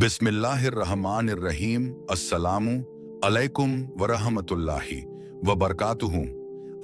बिस्मिल्लाहिर्रहमानिर्रहीम। अस्सलामु अलैकुम वरहमतुल्लाहि वबरकातुहू।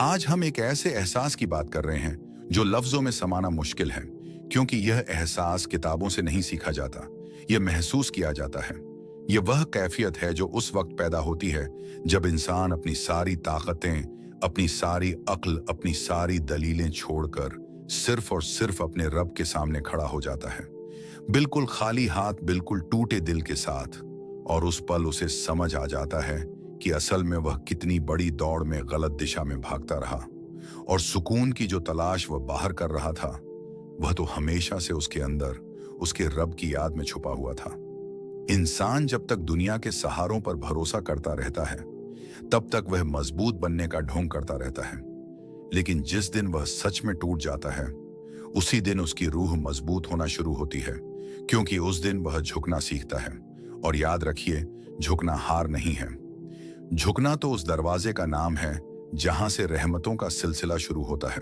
आज हम एक ऐसे एहसास की बात कर रहे हैं जो लफ्जों में समाना मुश्किल है, क्योंकि यह एहसास किताबों से नहीं सीखा जाता, यह महसूस किया जाता है। यह वह कैफियत है जो उस वक्त पैदा होती है जब इंसान अपनी सारी ताकतें, अपनी सारी अक्ल, अपनी सारी दलीलें छोड़कर सिर्फ और सिर्फ अपने रब के सामने खड़ा हो जाता है, बिल्कुल खाली हाथ, बिल्कुल टूटे दिल के साथ। और उस पल उसे समझ आ जाता है कि असल में वह कितनी बड़ी दौड़ में गलत दिशा में भागता रहा, और सुकून की जो तलाश वह बाहर कर रहा था, वह तो हमेशा से उसके अंदर उसके रब की याद में छुपा हुआ था। इंसान जब तक दुनिया के सहारों पर भरोसा करता रहता है, तब तक वह मजबूत बनने का ढोंग करता रहता है। लेकिन जिस दिन वह सच में टूट जाता है, उसी दिन उसकी रूह मजबूत होना शुरू होती है, क्योंकि उस दिन वह झुकना सीखता है। और याद रखिए, झुकना हार नहीं है। झुकना तो उस दरवाजे का नाम है जहां से रहमतों का सिलसिला शुरू होता है।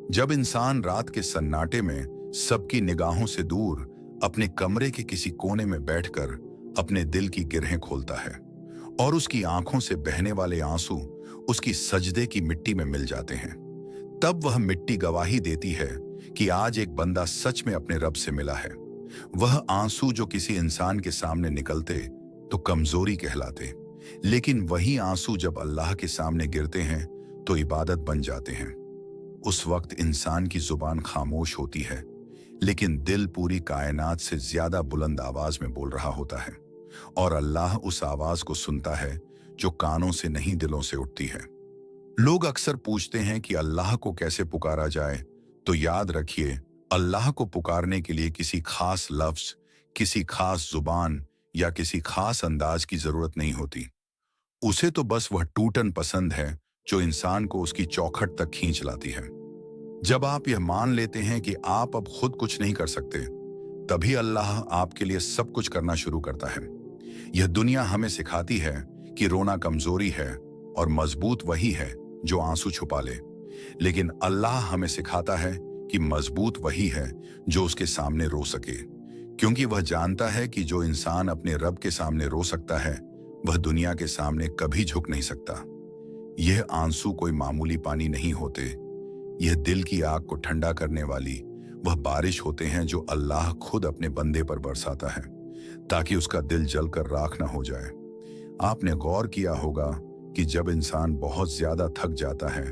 जब इंसान रात के सन्नाटे में सबकी निगाहों से दूर अपने कमरे के किसी कोने में बैठकर अपने दिल की गिरहें खोलता है, और उसकी आंखों से बहने वाले आंसू उसकी सजदे की मिट्टी में मिल जाते हैं, तब वह मिट्टी गवाही देती है कि आज एक बंदा सच में अपने रब से मिला है। वह आंसू जो किसी इंसान के सामने निकलते तो कमजोरी कहलाते, लेकिन वही आंसू जब अल्लाह के सामने गिरते हैं तो इबादत बन जाते हैं। उस वक्त इंसान की जुबान खामोश होती है, लेकिन दिल पूरी कायनात से ज्यादा बुलंद आवाज में बोल रहा होता है, और अल्लाह उस आवाज को सुनता है जो कानों से नहीं, दिलों से उठती है। लोग अक्सर पूछते हैं कि अल्लाह को कैसे पुकारा जाए, तो याद रखिए, अल्लाह को पुकारने के लिए किसी खास लफ्ज, किसी खास जुबान या किसी खास अंदाज की जरूरत नहीं होती। उसे तो बस वह टूटन पसंद है जो इंसान को उसकी चौखट तक खींच लाती है। जब आप यह मान लेते हैं कि आप अब खुद कुछ नहीं कर सकते, तभी अल्लाह आपके लिए सब कुछ करना शुरू करता है। यह दुनिया हमें सिखाती है कि रोना कमजोरी है और मजबूत वही है जो आंसू छुपा ले, लेकिन अल्लाह हमें सिखाता है कि मजबूत वही है जो उसके सामने रो सके, क्योंकि वह जानता है कि जो इंसान अपने रब के सामने रो सकता है, वह दुनिया के सामने कभी झुक नहीं सकता। यह आंसू कोई मामूली पानी नहीं होते, यह दिल की आग को ठंडा करने वाली वह बारिश होते हैं जो अल्लाह खुद अपने बंदे पर बरसाता है, ताकि उसका दिल जलकर राख ना हो जाए। आपने गौर किया होगा कि जब इंसान बहुत ज्यादा थक जाता है,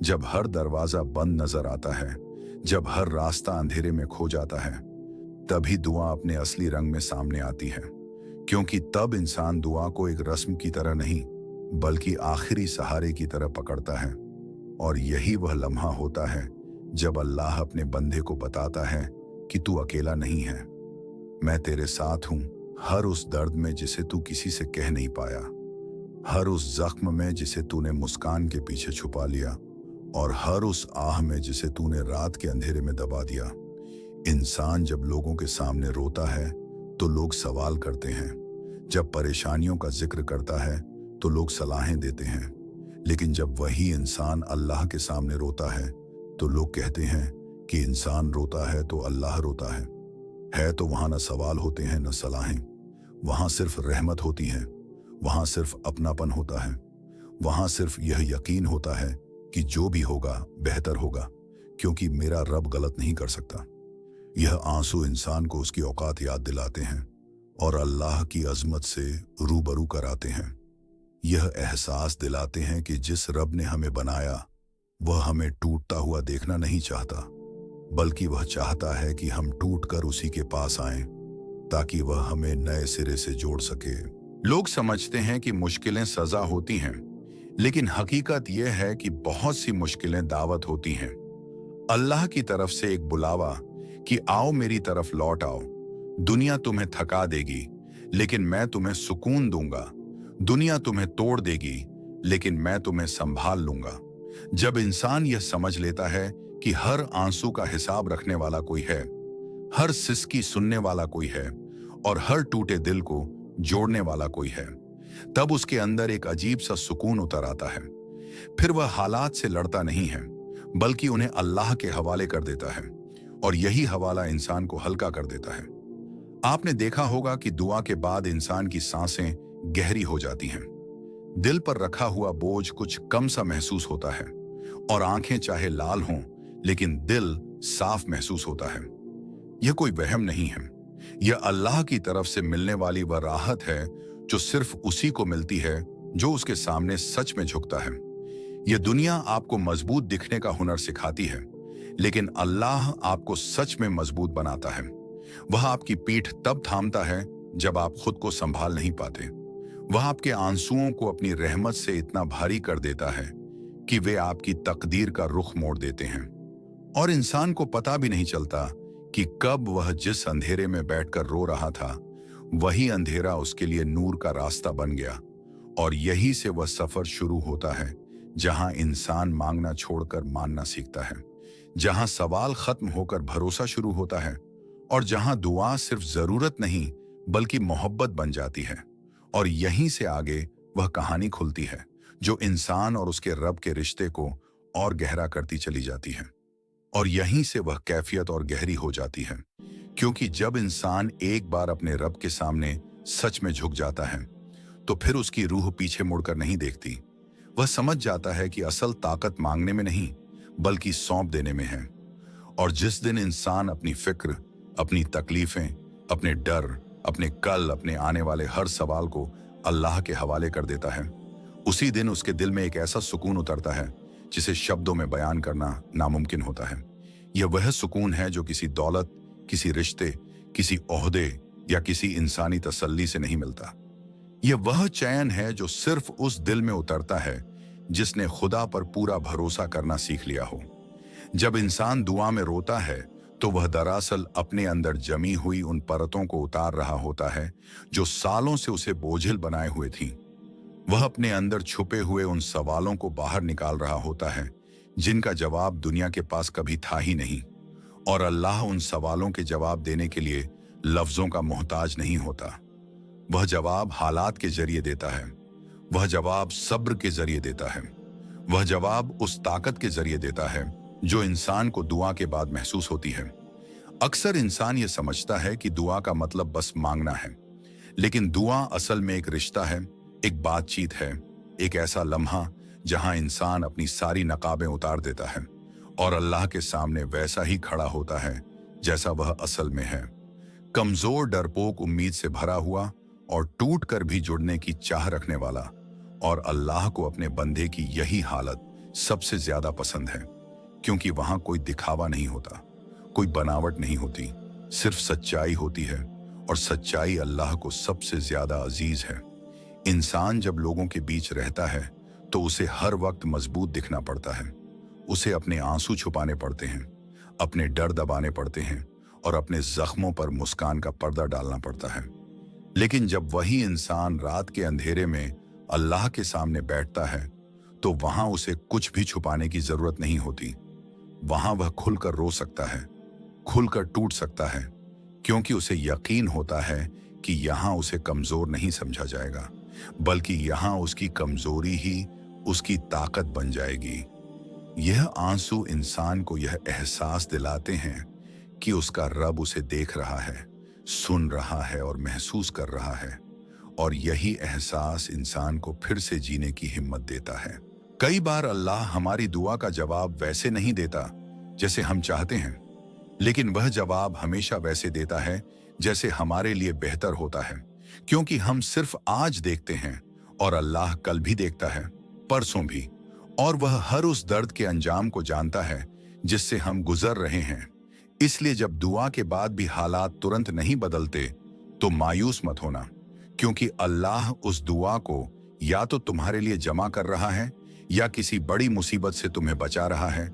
जब हर दरवाजा बंद नजर आता है, जब हर रास्ता अंधेरे में खो जाता है, तभी दुआ अपने असली रंग में सामने आती है। क्योंकि तब इंसान दुआ को एक रस्म की तरह नहीं, बल्कि आखिरी सहारे की तरह पकड़ता है। और यही वह लम्हा होता है जब अल्लाह अपने बंदे को बताता है कि तू अकेला नहीं है, मैं तेरे साथ हूं। हर उस दर्द में जिसे तू किसी से कह नहीं पाया, हर उस जख्म में जिसे तूने मुस्कान के पीछे छुपा लिया, और हर उस आह में जिसे तूने रात के अंधेरे में दबा दिया। इंसान जब लोगों के सामने रोता है तो लोग सवाल करते हैं, जब परेशानियों का जिक्र करता है तो लोग सलाहें देते हैं, लेकिन जब वही इंसान अल्लाह के सामने रोता है तो लोग कहते हैं कि इंसान रोता है तो अल्लाह रोता है तो वहां न सवाल होते हैं न सलाहें, वहां सिर्फ रहमत होती है, वहां सिर्फ अपनापन होता है, वहां सिर्फ यह यकीन होता है कि जो भी होगा बेहतर होगा, क्योंकि मेरा रब गलत नहीं कर सकता। यह आंसू इंसान को उसकी औकात याद दिलाते हैं और अल्लाह की अजमत से रूबरू कराते हैं। यह एहसास दिलाते हैं कि जिस रब ने हमें बनाया, वह हमें टूटता हुआ देखना नहीं चाहता, बल्कि वह चाहता है कि हम टूटकर उसी के पास आएं, ताकि वह हमें नए सिरे से जोड़ सके। लोग समझते हैं कि मुश्किलें सजा होती हैं, लेकिन हकीकत यह है कि बहुत सी मुश्किलें दावत होती हैं, अल्लाह की तरफ से एक बुलावा कि आओ मेरी तरफ लौट आओ। दुनिया तुम्हें थका देगी, लेकिन मैं तुम्हें सुकून दूंगा। दुनिया तुम्हें तोड़ देगी, लेकिन मैं तुम्हें संभाल लूंगा। जब इंसान यह समझ लेता है कि हर आंसू का हिसाब रखने वाला कोई है, हर सिसकी सुनने वाला कोई है, और हर टूटे दिल को जोड़ने वाला कोई है, तब उसके अंदर एक अजीब सा सुकून उतर आता है। फिर वह हालात से लड़ता नहीं है, बल्कि उन्हें अल्लाह के हवाले कर देता है, और यही हवाला इंसान को हल्का कर देता है। आपने देखा होगा कि दुआ के बाद इंसान की सांसें गहरी हो जाती हैं, दिल पर रखा हुआ बोझ कुछ कम सा महसूस होता है और आंखें चाहे लाल हों लेकिन दिल साफ महसूस होता है। यह कोई वहम नहीं है, यह अल्लाह की तरफ से मिलने वाली वह राहत है जो सिर्फ उसी को मिलती है जो उसके सामने सच में झुकता है। यह दुनिया आपको मजबूत दिखने का हुनर सिखाती है, लेकिन अल्लाह आपको सच में मजबूत बनाता है। वह आपकी पीठ तब थामता है जब आप खुद को संभाल नहीं पाते। वह आपके आंसुओं को अपनी रहमत से इतना भारी कर देता है कि वे आपकी तकदीर का रुख मोड़ देते हैं और इंसान को पता भी नहीं चलता कि कब वह जिस अंधेरे में बैठकर रो रहा था वही अंधेरा उसके लिए नूर का रास्ता बन गया। और यही से वह सफर शुरू होता है जहां इंसान मांगना छोड़कर मानना सीखता है, जहां सवाल खत्म होकर भरोसा शुरू होता है और जहां दुआ सिर्फ जरूरत नहीं बल्कि मोहब्बत बन जाती है। और यहीं से आगे वह कहानी खुलती है जो इंसान और उसके रब के रिश्ते को और गहरा करती चली जाती है। और यहीं से वह कैफियत और गहरी हो जाती है, क्योंकि जब इंसान एक बार अपने रब के सामने सच में झुक जाता है तो फिर उसकी रूह पीछे मुड़कर नहीं देखती। वह समझ जाता है कि असल ताकत मांगने में नहीं बल्कि सौंप देने में है। और जिस दिन इंसान अपनी फिक्र, अपनी तकलीफें, अपने डर, अपने कल, अपने आने वाले हर सवाल को अल्लाह के हवाले कर देता है, उसी दिन उसके दिल में एक ऐसा सुकून उतरता है जिसे शब्दों में बयान करना नामुमकिन होता है। यह वह सुकून है जो किसी दौलत, किसी रिश्ते, किसी ओहदे या किसी इंसानी तसल्ली से नहीं मिलता। यह वह चैन है जो सिर्फ उस दिल में उतरता है जिसने खुदा पर पूरा भरोसा करना सीख लिया हो। जब इंसान दुआ में रोता है तो वह दरअसल अपने अंदर जमी हुई उन परतों को उतार रहा होता है जो सालों से उसे बोझिल बनाए हुए थीं। वह अपने अंदर छुपे हुए उन सवालों को बाहर निकाल रहा होता है जिनका जवाब दुनिया के पास कभी था ही नहीं। और अल्लाह उन सवालों के जवाब देने के लिए लफ्जों का मोहताज नहीं होता। वह जवाब हालात के जरिए देता है, वह जवाब सब्र के जरिए देता है, वह जवाब उस ताकत के जरिए देता है जो इंसान को दुआ के बाद महसूस होती है। अक्सर इंसान ये समझता है कि दुआ का मतलब बस मांगना है, लेकिन दुआ असल में एक रिश्ता है, एक बातचीत है, एक ऐसा लम्हा जहां इंसान अपनी सारी नकाबें उतार देता है और अल्लाह के सामने वैसा ही खड़ा होता है जैसा वह असल में है। कमजोर, डरपोक, उम्मीद से भरा हुआ और टूट कर भी जुड़ने की चाह रखने वाला। और अल्लाह को अपने बंदे की यही हालत सबसे ज्यादा पसंद है, क्योंकि वहां कोई दिखावा नहीं होता, कोई बनावट नहीं होती, सिर्फ सच्चाई होती है। और सच्चाई अल्लाह को सबसे ज्यादा अजीज है। इंसान जब लोगों के बीच रहता है तो उसे हर वक्त मजबूत दिखना पड़ता है। उसे अपने आंसू छुपाने पड़ते हैं, अपने डर दबाने पड़ते हैं और अपने जख्मों पर मुस्कान का पर्दा डालना पड़ता है। लेकिन जब वही इंसान रात के अंधेरे में अल्लाह के सामने बैठता है तो वहां उसे कुछ भी छुपाने की जरूरत नहीं होती। वहां वह खुलकर रो सकता है, खुलकर टूट सकता है, क्योंकि उसे यकीन होता है कि यहां उसे कमजोर नहीं समझा जाएगा, बल्कि यहां उसकी कमजोरी ही उसकी ताकत बन जाएगी। यह आंसू इंसान को यह एहसास दिलाते हैं कि उसका रब उसे देख रहा है, सुन रहा है और महसूस कर रहा है। और यही एहसास इंसान को फिर से जीने की हिम्मत देता है। कई बार अल्लाह हमारी दुआ का जवाब वैसे नहीं देता जैसे हम चाहते हैं, लेकिन वह जवाब हमेशा वैसे देता है जैसे हमारे लिए बेहतर होता है, क्योंकि हम सिर्फ आज देखते हैं और अल्लाह कल भी देखता है, परसों भी। और वह हर उस दर्द के अंजाम को जानता है जिससे हम गुजर रहे हैं। इसलिए जब दुआ के बाद भी हालात तुरंत नहीं बदलते तो मायूस मत होना, क्योंकि अल्लाह उस दुआ को या तो तुम्हारे लिए जमा कर रहा है, या किसी बड़ी मुसीबत से तुम्हें बचा रहा है,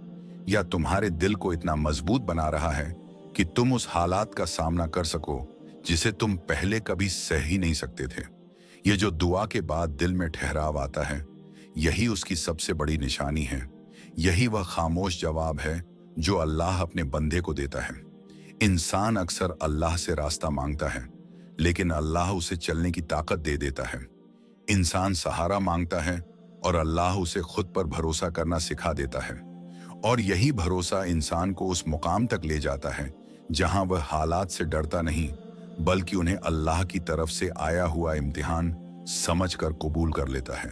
या तुम्हारे दिल को इतना मजबूत बना रहा है कि तुम उस हालात का सामना कर सको जिसे तुम पहले कभी सह ही नहीं सकते थे। ये जो दुआ के बाद दिल में ठहराव आता है, यही उसकी सबसे बड़ी निशानी है। यही वह खामोश जवाब है जो अल्लाह अपने बंदे को देता है। इंसान अक्सर अल्लाह से रास्ता मांगता है, लेकिन अल्लाह उसे चलने की ताकत दे देता है। इंसान सहारा मांगता है और अल्लाह उसे खुद पर भरोसा करना सिखा देता है। और यही भरोसा इंसान को उस मुकाम तक ले जाता है जहां वह हालात से डरता नहीं बल्कि उन्हें अल्लाह की तरफ से आया हुआ इम्तिहान समझकर कबूल कर लेता है।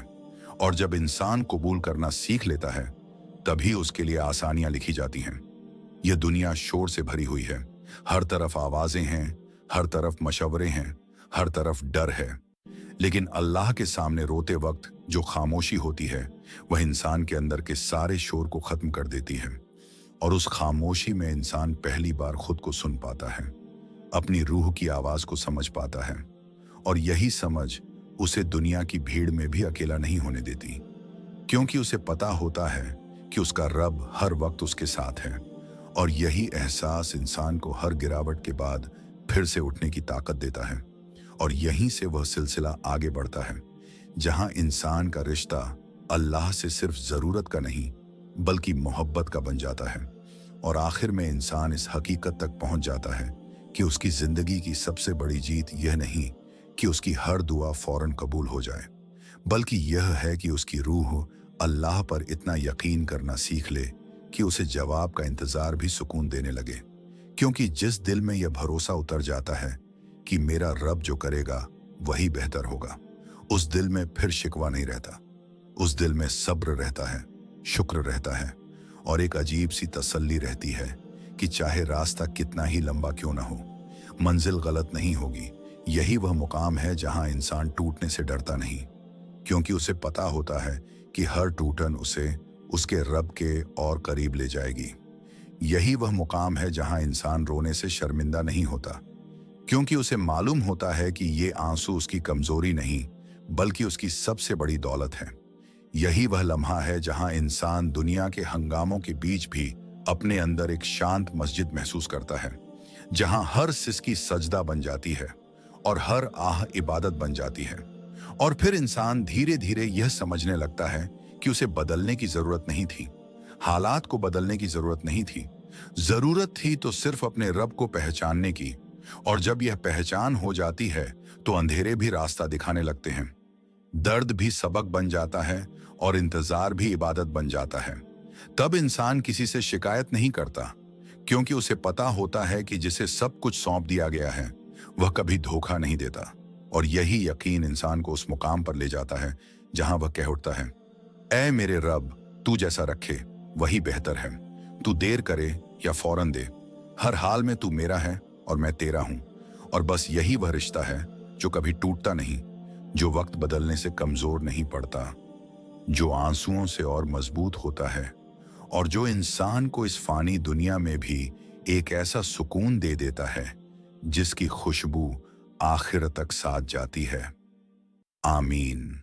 और जब इंसान कबूल करना सीख लेता है, तभी उसके लिए आसानियां लिखी जाती हैं। यह दुनिया शोर से भरी हुई है, हर तरफ आवाजें हैं, हर तरफ मशवरे हैं, हर तरफ डर है। लेकिन अल्लाह के सामने रोते वक्त जो खामोशी होती है, वह इंसान के अंदर के सारे शोर को खत्म कर देती है। और उस खामोशी में इंसान पहली बार खुद को सुन पाता है, अपनी रूह की आवाज को समझ पाता है। और यही समझ उसे दुनिया की भीड़ में भी अकेला नहीं होने देती, क्योंकि उसे पता होता है कि उसका रब हर वक्त उसके साथ है। और यही एहसास इंसान को हर गिरावट के बाद फिर से उठने की ताकत देता है। और यहीं से वह सिलसिला आगे बढ़ता है, जहां इंसान का रिश्ता अल्लाह से सिर्फ जरूरत का नहीं, बल्कि मोहब्बत का बन जाता है। और आखिर में इंसान इस हकीकत तक पहुंच जाता है कि उसकी जिंदगी की सबसे बड़ी जीत यह नहीं कि उसकी हर दुआ फौरन कबूल हो जाए, बल्कि यह है कि उसकी रूह अल्लाह पर इतना यकीन करना सीख ले कि उसे जवाब का इंतजार भी सुकून देने लगे। क्योंकि जिस दिल में यह भरोसा उतर जाता है कि मेरा रब जो करेगा वही बेहतर होगा, उस दिल में फिर शिकवा नहीं रहता। उस दिल में सब्र रहता है, शुक्र रहता है, और एक अजीब सी तसल्ली रहती है कि चाहे रास्ता कितना ही लंबा क्यों ना हो, मंजिल गलत नहीं होगी। यही वह मुकाम है जहां इंसान टूटने से डरता नहीं, क्योंकि उसे पता होता है कि हर टूटन उसे उसके रब के और करीब ले जाएगी। यही वह मुकाम है जहां इंसान रोने से शर्मिंदा नहीं होता, क्योंकि उसे मालूम होता है कि ये आंसू उसकी कमजोरी नहीं, बल्कि उसकी सबसे बड़ी दौलत है। यही वह लम्हा है जहां इंसान दुनिया के हंगामों के बीच भी अपने अंदर एक शांत मस्जिद महसूस करता है, जहां हर सिसकी सजदा बन जाती है और हर आह इबादत बन जाती है। और फिर इंसान धीरे धीरे यह समझने लगता है कि उसे बदलने की जरूरत नहीं थी, हालात को बदलने की जरूरत नहीं थी। जरूरत थी तो सिर्फ अपने रब को पहचानने की। और जब यह पहचान हो जाती है तो अंधेरे भी रास्ता दिखाने लगते हैं, दर्द भी सबक बन जाता है, और इंतजार भी इबादत बन जाता है। तब इंसान किसी से शिकायत नहीं करता, क्योंकि उसे पता होता है कि जिसे सब कुछ सौंप दिया गया है वह कभी धोखा नहीं देता। और यही यकीन इंसान को उस मुकाम पर ले जाता है जहां वह कह उठता है, ऐ मेरे रब, तू जैसा रखे वही बेहतर है। तू देर करे या फौरन दे, हर हाल में तू मेरा है और मैं तेरा हूं। और बस यही वह रिश्ता है जो कभी टूटता नहीं, जो वक्त बदलने से कमजोर नहीं पड़ता, जो आंसुओं से और मजबूत होता है, और जो इंसान को इस फानी दुनिया में भी एक ऐसा सुकून दे देता है जिसकी खुशबू आखिर तक साथ जाती है। आमीन।